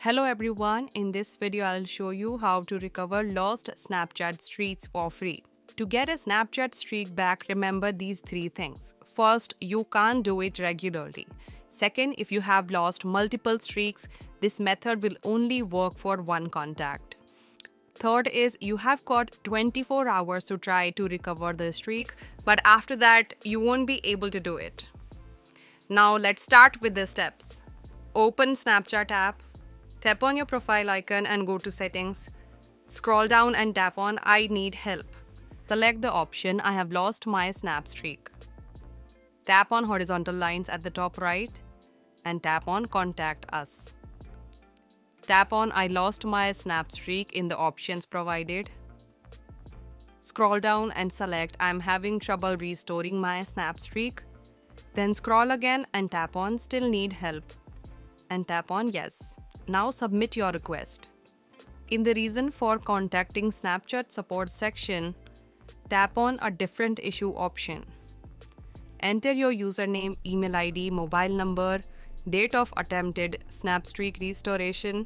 Hello everyone, in this video I'll show you how to recover lost Snapchat streaks for free. To get a Snapchat streak back, remember these three things. First, you can't do it regularly. Second, if you have lost multiple streaks, this method will only work for one contact. Third is you have got 24 hours to try to recover the streak, but after that you won't be able to do it. Now let's start with the steps. Open Snapchat app. Tap on your profile icon and go to Settings. Scroll down and tap on I need help. Select the option I have lost my snap streak. Tap on horizontal lines at the top right and tap on Contact Us. Tap on I lost my snap streak in the options provided. Scroll down and select I'm having trouble restoring my snap streak. Then scroll again and tap on Still need help and tap on Yes. Now submit your request. In the reason for contacting Snapchat support section, tap on a different issue option. Enter your username, email ID, mobile number, date of attempted snap streak restoration,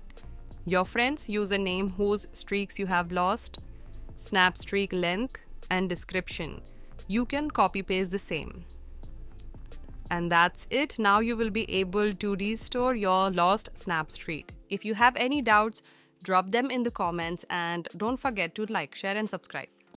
your friend's username whose streaks you have lost, snap streak length, and description. You can copy-paste the same. And that's it. Now you will be able to restore your lost snap streak. If you have any doubts, drop them in the comments and don't forget to like, share and subscribe.